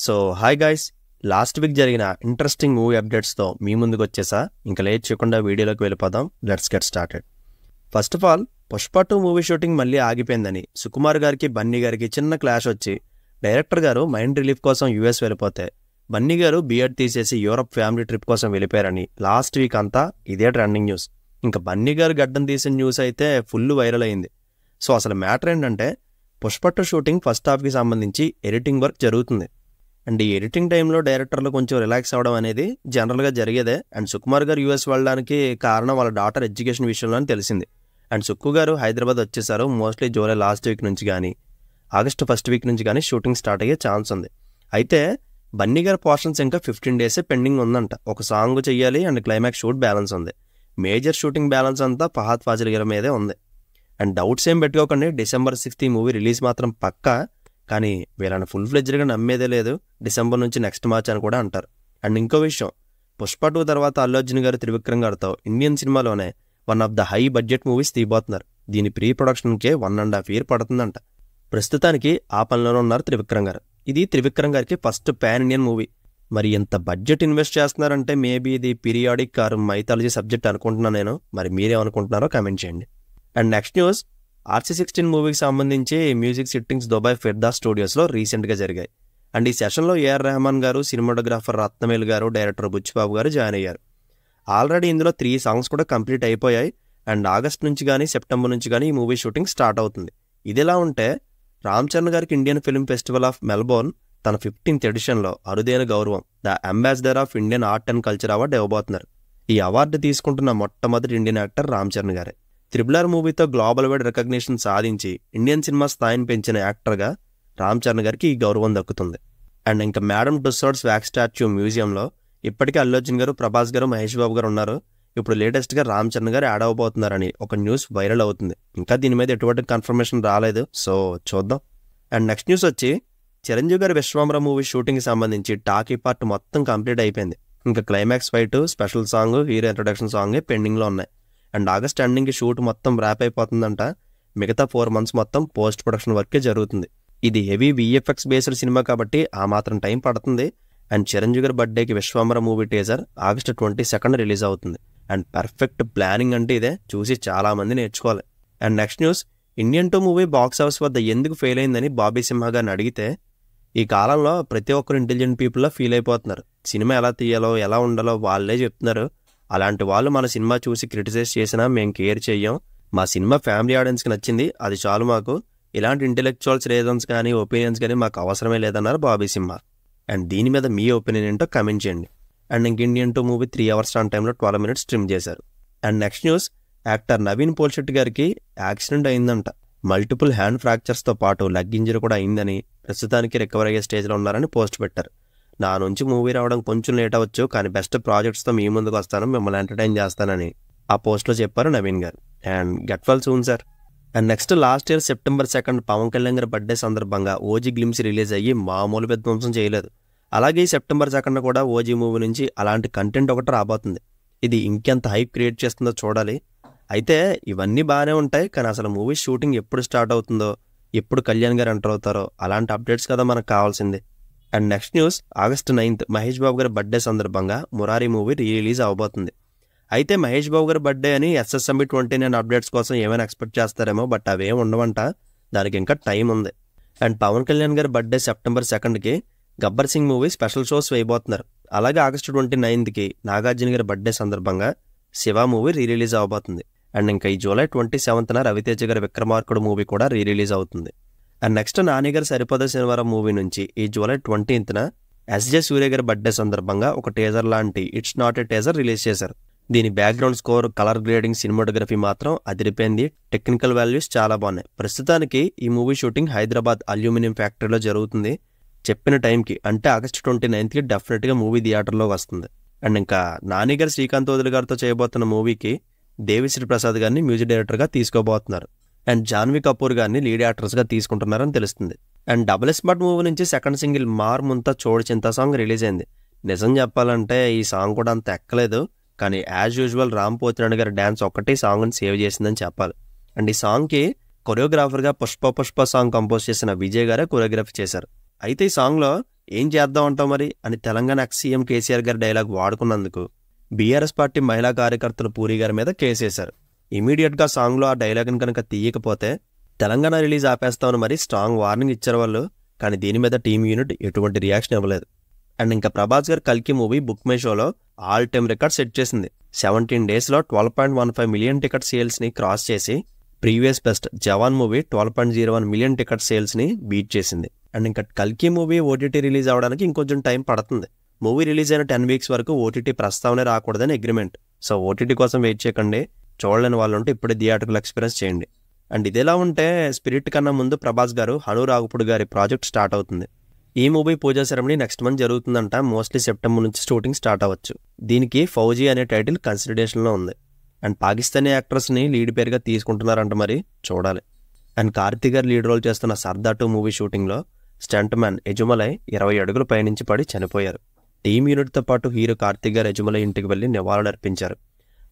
So hi guys, last week జరిగిన interesting movie అప్డేట్స్తో మీ ముందుకు వచ్చేసా. ఇంకా లేట్ చేయకుండా వీడియోలోకి వెళ్ళిపోదాం. Let's get started. First of all, Pushpa 2 movie shooting మళ్ళీ ఆగిపోయిందని సుకుమార్ గారికి బన్నీ గారికి చిన్న క్లాష్ వచ్చి డైరెక్టర్ గారు మైండ్ రిలీఫ్ కోసం యూఎస్ వెళ్ళిపోతే బన్నీ గారు బిఎడ్ తీసేసి యూరప్ ఫ్యామిలీ ట్రిప్ కోసం వెళ్ళిపోయారని లాస్ట్ వీక్ అంతా ఇదే ట్రెండింగ్ న్యూస్. ఇంకా బన్నీ గారు గడ్డం తీసిన న్యూస్ అయితే ఫుల్ వైరల్ అయింది. సో అసలు మ్యాటర్ ఏంటంటే, పుష్ప 2 షూటింగ్ ఫస్ట్ హాఫ్కి సంబంధించి ఎడిటింగ్ వర్క్ జరుగుతుంది. అండ్ ఈ ఎడిటింగ్ టైంలో డైరెక్టర్లు కొంచెం రిలాక్స్ అవ్వడం అనేది జనరల్గా జరిగేదే. అండ్ సుకుమార్ గారు యూఎస్ వెళ్ళడానికి కారణం వాళ్ళ డాటర్ ఎడ్యుకేషన్ విషయంలో అని తెలిసింది. అండ్ సుక్కు గారు హైదరాబాద్ వచ్చేసారు. మోస్ట్లీ జూలై లాస్ట్ వీక్ నుంచి కానీ ఆగస్టు ఫస్ట్ వీక్ నుంచి కానీ షూటింగ్ స్టార్ట్ అయ్యే ఛాన్స్ ఉంది. అయితే బన్నీ గారి పోర్షన్స్ ఇంకా 15 డేసే పెండింగ్ ఉందంట. ఒక సాంగ్ చెయ్యాలి అండ్ క్లైమాక్స్ షూట్ బ్యాలెన్స్ ఉంది. మేజర్ షూటింగ్ బ్యాలెన్స్ అంతా ఫహద్ ఫాజిల్ గారి మీదే ఉంది. అండ్ డౌట్స్ ఏం పెట్టుకోకండి, డిసెంబర్ 6 ఈ మూవీ రిలీజ్ మాత్రం పక్కా. కానీ వీళ్ళని ఫుల్ ఫ్లెడ్జ్గా నమ్మేదే లేదు. డిసెంబర్ నుంచి నెక్స్ట్ మార్చ్ అని కూడా అంటారు. అండ్ ఇంకో విషయం, పుష్ప 2 తర్వాత అల్లు అర్జున్ గారు త్రివిక్రమ్ గారితో ఇండియన్ సినిమాలోనే one of the high budget movies తీయబోతున్నారు. దీని ప్రీ ప్రొడక్షన్కే 1.5 year పడుతుందంట. ప్రస్తుతానికి ఆ పనిలోనే ఉన్నారు త్రివిక్రమ్ గారు. ఇది త్రివిక్రమ్ గారికి ఫస్ట్ పాన్ ఇండియన్ మూవీ. మరి ఎంత బడ్జెట్ ఇన్వెస్ట్ చేస్తున్నారంటే మేబీ ఇది పీరియాడిక్ ఆర్ మైథాలజీ సబ్జెక్ట్ అనుకుంటున్నాను నేను. మరి మీరేమనుకుంటున్నారో కామెంట్ చేయండి. అండ్ నెక్స్ట్ న్యూస్, RC-16 మూవీకి సంబంధించి మ్యూజిక్ సిట్టింగ్స్ దుబాయ్ ఫిర్దా స్టూడియోస్లో రీసెంట్గా జరిగాయి. అండ్ ఈ సెషన్లో ఏఆర్ రెహమాన్ గారు, సినిమాటోగ్రాఫర్ రత్నవేలు గారు, డైరెక్టర్ బుచ్చిబాబు గారు జాయిన్ అయ్యారు. ఆల్రెడీ ఇందులో 3 songs కూడా కంప్లీట్ అయిపోయాయి. అండ్ ఆగస్ట్ నుంచి కానీ సెప్టెంబర్ నుంచి కానీ ఈ మూవీ షూటింగ్ స్టార్ట్ అవుతుంది. ఇదిలా ఉంటే రామ్ చరణ్ గారికి Indian film festival of Melbourne తన 15th ఎడిషన్లో అరుదైన గౌరవం the ambassador of Indian art and culture award ఇవ్వబోతున్నారు. ఈ అవార్డు తీసుకుంటున్న మొట్టమొదటి ఇండియన్ యాక్టర్ రామ్ చరణ్ గారే. RRR మూవీతో గ్లోబల్ వైడ్ రికగ్నిషన్ సాధించి ఇండియన్ సినిమా స్థాయిని పెంచిన యాక్టర్గా రామ్ చరణ్ గారికి ఈ గౌరవం దక్కుతుంది. అండ్ ఇంకా మేడమ్ టుస్సాడ్స్ వ్యాక్స్ స్టాచ్యూ మ్యూజియంలో ఇప్పటికే అల్లు అర్జున్ గారు, ప్రభాస్ గారు, మహేష్ బాబు గారు ఉన్నారు. ఇప్పుడు లేటెస్ట్గా రామ్ చరణ్ గారు యాడ్ అవ్వబోతున్నారని ఒక న్యూస్ వైరల్ అవుతుంది. ఇంకా దీని మీద ఎటువంటి కన్ఫర్మేషన్ రాలేదు, సో చూద్దాం. అండ్ నెక్స్ట్ న్యూస్ వచ్చి, చిరంజీవి గారి విశ్వామిత్ర మూవీ షూటింగ్కి సంబంధించి టాకీ పార్ట్ మొత్తం కంప్లీట్ అయిపోయింది. ఇంకా climax fight, special song, hero introduction సాంగే పెండింగ్లో ఉన్నాయి. అండ్ ఆగస్ట్ ఎండింగ్కి షూట్ మొత్తం ర్యాప్ అయిపోతుందంట. మిగతా 4 months మొత్తం పోస్ట్ ప్రొడక్షన్ వర్కే జరుగుతుంది. ఇది హెవీ VFX బేస్డ్ సినిమా కాబట్టి ఆ మాత్రం టైం పడుతుంది. అండ్ చిరంజీవి గారి బర్త్డేకి Vishwamitra movie teaser August 22 release అవుతుంది. అండ్ పర్ఫెక్ట్ ప్లానింగ్ అంటే ఇదే, చూసి చాలా మంది నేర్చుకోవాలి. And next news, Indian 2 movie box office వద్ద ఎందుకు ఫెయిల్ అయిందని బాబీ సింహ గారిని అడిగితే, ఈ కాలంలో ప్రతి ఒక్కరు ఇంటెలిజెంట్ పీపుల్లా ఫీల్ అయిపోతున్నారు. సినిమా ఎలా తీయాలో ఎలా ఉండాలో వాళ్ళే చెప్తున్నారు. అలాంటి వాళ్ళు మన సినిమా చూసి క్రిటిసైజ్ చేసినా మేము కేర్ చెయ్యం. మా సినిమా ఫ్యామిలీ ఆడియన్స్కి నచ్చింది, అది చాలు మాకు. ఇలాంటి ఇంటెలెక్చువల్స్ రీజన్స్ కానీ ఒపీనియన్స్ కానీ మాకు అవసరమే లేదన్నారు బాబీ సింహ. అండ్ దీని మీద మీ ఒపీనియన్ ఏంటో కమెంట్ చేయండి. అండ్ ఇంక ఇండియన్ 2 మూవీ 3 hours రన్ టైంలో 12 minutes ట్రిమ్ చేశారు. And next news, actor Naveen Polishetty గారికి యాక్సిడెంట్ అయిందంట. మల్టిపుల్ హ్యాండ్ ఫ్రాక్చర్స్తో పాటు లెగ్ ఇంజరీ కూడా అయిందని, ప్రస్తుతానికి రికవర్ అయ్యే స్టేజ్లో ఉన్నారని పోస్ట్ పెట్టారు. నా నుంచి మూవీ రావడం కొంచెం లేట్ అవ్వచ్చు, కానీ బెస్ట్ ప్రాజెక్ట్స్తో మీ ముందుకు వస్తాను, మిమ్మల్ని ఎంటర్టైన్ చేస్తానని ఆ పోస్ట్లో చెప్పారు నవీన్ గారు. And get well soon sir. And next, last year September 2 Pawan Kalyan గారి బర్త్డే సందర్భంగా ఓజీ గ్లిమ్స్ రిలీజ్ అయ్యి మామూలు విధ్వంసం చేయలేదు. అలాగే ఈ September 2 కూడా ఓజీ మూవీ నుంచి అలాంటి కంటెంట్ ఒకటి రాబోతుంది. ఇది ఇంకెంత హైప్ క్రియేట్ చేస్తుందో చూడాలి. అయితే ఇవన్నీ బాగానే ఉంటాయి, కానీ అసలు మూవీ షూటింగ్ ఎప్పుడు స్టార్ట్ అవుతుందో, ఎప్పుడు కళ్యాణ్ గారు ఎంటర్ అవుతారో అలాంటి అప్డేట్స్ కదా మనకు కావాల్సింది. And next news, August 9 Mahesh Babu గారి బర్త్డే సందర్భంగా మురారి మూవీ రిలీజ్ అవబోతుంది. అయితే మహేష్ బాబు గారి బర్త్డే అని SSMB 29 అప్డేట్స్ కోసం ఏమైనా ఎక్స్పెక్ట్ చేస్తారేమో, బట్ అవేం ఉండవంట. దానికి ఇంకా టైం ఉంది. అండ్ పవన్ కళ్యాణ్ గారి birthday September 2 Gabbar Singh movie special shows వేయబోతున్నారు. అలాగే August 29 నాగార్జున గారి బర్త్డే సందర్భంగా శివ మూవీ రిలీజ్ అవబోతుంది. అండ్ ఇంకా ఈ July 27 రవితేజ గారి విక్రమార్కుడు మూవీ కూడా రిలీజ్ అవుతుంది. అండ్ నెక్స్ట్, నాని గారి సరిపద శనివారం మూవీ నుంచి ఈ July 20 SJ సూర్య గారి బర్త్డే సందర్భంగా ఒక టీజర్ లాంటి it's not a teaser release చేశారు. దీని background score, colour grading, cinematography మాత్రం అదిరిపోయింది. టెక్నికల్ వాల్యూస్ చాలా బాగున్నాయి. ప్రస్తుతానికి ఈ మూవీ షూటింగ్ హైదరాబాద్ అల్యూమినియం ఫ్యాక్టరీలో జరుగుతుంది. చెప్పిన టైంకి అంటే August 29 డెఫినెట్గా మూవీ థియేటర్లో వస్తుంది. అండ్ ఇంకా నాని గారు శ్రీకాంత్ వదులు గారితో చేయబోతున్న మూవీకి దేవిశ్రీ ప్రసాద్ గారిని మ్యూజిక్ డైరెక్టర్గా తీసుకోబోతున్నారు. అండ్ జాన్వీ కపూర్ గారిని లీడ్ యాక్టర్స్గా తీసుకుంటున్నారని తెలుస్తుంది. అండ్ డబుల్ స్మార్ట్ మూవీ నుంచి సెకండ్ సింగిల్ మార్ ముంతా చోడు చింత సాంగ్ రిలీజ్ అయింది. నిజం చెప్పాలంటే ఈ సాంగ్ కూడా అంత ఎక్కలేదు, కానీ యాజ్ యూజువల్ రామ్ పోతినాయుడు గారి డ్యాన్స్ ఒక్కటే సాంగ్ని సేవ్ చేసిందని చెప్పాలి. అండ్ ఈ సాంగ్కి కొరియోగ్రాఫర్గా పుష్ప సాంగ్ కంపోజ్ చేసిన విజయ్ గారే కొరియోగ్రఫీ చేశారు. అయితే ఈ సాంగ్లో ఏం చేద్దాం అంటావు మరి అని తెలంగాణ ఎక్స్ సీఎం కేసీఆర్ గారి డైలాగ్ వాడుకున్నందుకు బీఆర్ఎస్ పార్టీ మహిళా కార్యకర్తలు పూరి గారి మీద కేసేశారు. ఇమీడియట్గా సాంగ్లో ఆ డైలాగ్ని కనుక తీయకపోతే తెలంగాణ రిలీజ్ ఆపేస్తామని మరి స్ట్రాంగ్ వార్నింగ్ ఇచ్చారు వాళ్ళు. కానీ దీని మీద టీమ్ యూనిట్ ఎటువంటి రియాక్షన్ ఇవ్వలేదు. అండ్ ఇంకా ప్రభాస్ గారు కల్కి మూవీ బుక్ మై షోలో ఆల్ టైమ్ రికార్డ్ సెట్ చేసింది. 17 డేస్లో 12.15 మిలియన్ టికెట్ సేల్స్ని క్రాస్ చేసి ప్రీవియస్ బెస్ట్ జవాన్ మూవీ 12.01 మిలియన్ టికెట్ సేల్స్ని బీట్ చేసింది. అండ్ ఇంకా కల్కి మూవీ ఓటీటీ రిలీజ్ అవడానికి ఇంకొంచెం టైం పడుతుంది. మూవీ రిలీజ్ అయిన 10 వీక్స్ వరకు ఓటీటీ ప్రస్తావనే రాకూడదని అగ్రిమెంట్. సో ఓటీటీ కోసం వెయిట్ చేయకండి. చూడలేని వాళ్ళు ఉంటే ఇప్పుడే థియేటర్కల్ ఎక్స్పీరియన్స్ చేయండి. అండ్ ఇదేలా ఉంటే స్పిరిట్ కన్నా ముందు ప్రభాస్ గారు హను రాఘపుడు గారి ప్రాజెక్ట్ స్టార్ట్ అవుతుంది. ఈ మూవీ పూజా సెరమనీ నెక్స్ట్ మంత్ జరుగుతుందంట. మోస్ట్లీ సెప్టెంబర్ నుంచి షూటింగ్ స్టార్ట్ అవ్వచ్చు. దీనికి ఫౌజీ అనే టైటిల్ కన్సిడరేషన్లో ఉంది. అండ్ పాకిస్తానీ యాక్ట్రెస్ని లీడ్ పేరుగా తీసుకుంటున్నారంట, మరి చూడాలి. అండ్ కార్తీక్ గారు లీడ్ రోల్ చేస్తున్న సర్దార్ 2 మూవీ షూటింగ్లో స్టంట్ మ్యాన్ యజుమలై 20 అడుగుల పైనుంచి పడి చనిపోయారు. టీమ్ యూనిట్తో పాటు హీరో కార్తీక్ గారు యజుమలై ఇంటికి వెళ్లి నివాళులు అర్పించారు.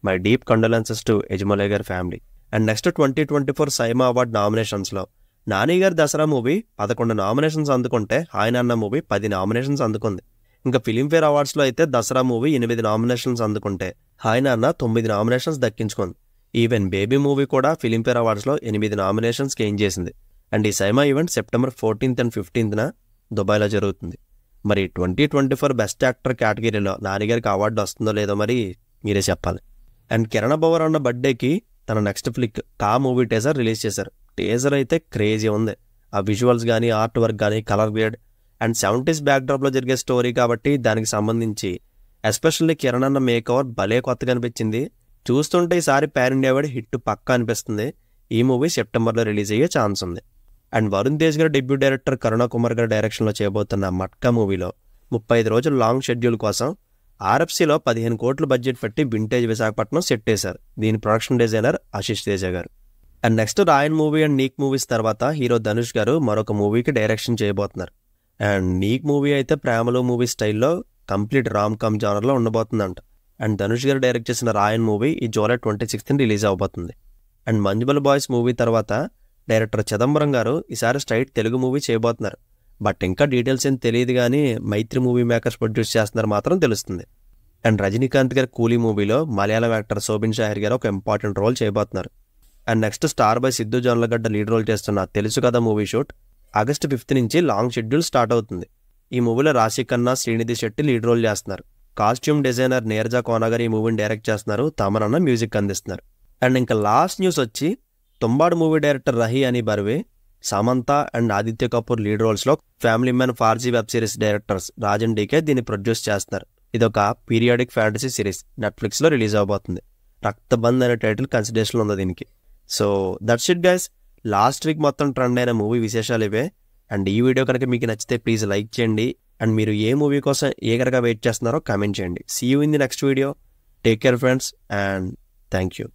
మై డీప్ కండోలెన్సెస్ టు యజుమలై గారి family. And next 2024 SIIMA award నామినేషన్స్లో నాని గారి దసరా మూవీ 11 నామినేషన్స్ అందుకుంటే ఆయన అన్న మూవీ 10 నామినేషన్స్ అందుకుంది. ఇంకా ఫిలింఫేర్ అవార్డ్స్లో అయితే దసరా మూవీ 8 నామినేషన్స్ అందుకుంటే ఆయన అన్న 9 నామినేషన్స్ దక్కించుకుంది. ఈవెన్ బేబీ మూవీ కూడా ఫిలింఫేర్ అవార్డ్స్లో 8 నామినేషన్స్ గెయిన్ చేసింది. అండ్ ఈ SIIMA event September 14th and 15th దుబాయ్లో జరుగుతుంది. మరి 2024 బెస్ట్ యాక్టర్ కేటగిరీలో నానిగారికి అవార్డు వస్తుందో లేదో మరి మీరే చెప్పాలి. అండ్ కిరణ్ అబ్బవర్ అన్న బర్త్డేకి తన నెక్స్ట్ ఫ్లిక్ కా మూవీ టీజర్ రిలీజ్ చేశారు. టీజర్ అయితే క్రేజీ ఉంది. ఆ విజువల్స్ కానీ, ఆర్ట్ వర్క్ కానీ, కలర్ గ్రేడ్ అండ్ 70s బ్యాక్డ్రాప్లో జరిగే స్టోరీ కాబట్టి దానికి సంబంధించి ఎస్పెషల్లీ కిరణ్ అన్న మేక్ ఓవర్ భలే కొత్తగా అనిపించింది. చూస్తుంటే ఈసారి పాన్ ఇండియా వైడ్ హిట్ పక్కా అనిపిస్తుంది. ఈ మూవీ సెప్టెంబర్లో రిలీజ్ అయ్యే ఛాన్స్ ఉంది. అండ్ వరుణ్ తేజ్ గారి డెబ్యూ డైరెక్టర్ కరుణ కుమార్ గారి డైరెక్షన్లో చేయబోతున్న మట్కా మూవీలో 35 రోజుల లాంగ్ షెడ్యూల్ కోసం ఆర్ఎఫ్సీలో 15 కోట్ల బడ్జెట్ పెట్టి వింటేజ్ విశాఖపట్నం సెట్ చేశారు. దీని ప్రొడక్షన్ డిజైనర్ ఆశిష్ తేజ గారు. And next Raayan movie and Neek movies తర్వాత హీరో ధనుష్ గారు మరొక మూవీకి డైరెక్షన్ చేయబోతున్నారు. అండ్ నీక్ మూవీ అయితే ప్రేమలో మూవీ స్టైల్లో కంప్లీట్ రామ్ కామ్ జానర్లో ఉండబోతుందంట. అండ్ ధనుష్ గారు డైరెక్ట్ చేసిన రాయన్ మూవీ ఈ జూలై 26th రిలీజ్ అవబోతుంది. అండ్ మంజుబల్ బాయ్స్ మూవీ తర్వాత డైరెక్టర్ చిదంబరం గారు ఈసారి స్ట్రైట్ తెలుగు మూవీ చేయబోతున్నారు. బట్ ఇంకా డీటెయిల్స్ ఏం తెలియదు, కానీ మైత్రి మూవీ మేకర్స్ ప్రొడ్యూస్ చేస్తున్నారు మాత్రం తెలుస్తుంది. అండ్ రజనీకాంత్ గారి కూలీ మూవీలో మలయాళం యాక్టర్ శోభిన్ షాహిర్ గారు ఒక ఇంపార్టెంట్ రోల్ చేయబోతున్నారు. And next star boy Siddhu Jonnalagadda lead role చేస్తున్న తెలుసు కదా మూవీ షూట్ ఆగస్టు 5th నుంచి లాంగ్ షెడ్యూల్ స్టార్ట్ అవుతుంది. ఈ మూవీలో రాశి ఖన్నా, శ్రీనిధి శెట్టి లీడ్ రోల్ చేస్తున్నారు. కాస్ట్యూమ్ డిజైనర్ నీరజా కోనా గారు ఈ మూవీని డైరెక్ట్ చేస్తున్నారు. తమరన్న మ్యూజిక్ అందిస్తున్నారు. అండ్ ఇంకా లాస్ట్ న్యూస్ వచ్చి Tumbbad movie director Rahi Anil Barve, Samantha and Aditya Kapoor lead రోల్స్లో family man Farzi web series directors Raj and DK దీన్ని ప్రొడ్యూస్ చేస్తున్నారు. ఇదొక పీరియాడిక్ ఫ్యాంటసీ సిరీస్ నెట్ఫ్లిక్స్లో రిలీజ్ అవబోతుంది. రక్తబంధ్ అనే టైటిల్ కన్సిడరేషన్లో ఉంది దీనికి. So that's it guys. Last week మొత్తం ట్రెండ్ అయిన మూవీ విశేషాలు ఇవే. అండ్ ఈ వీడియో కనుక మీకు నచ్చితే ప్లీజ్ లైక్ చేయండి. అండ్ మీరు ఏ మూవీ కోసం ఏగరగా వెయిట్ చేస్తున్నారో కామెంట్ చేయండి. See you in the next video. Take care friends and thank you.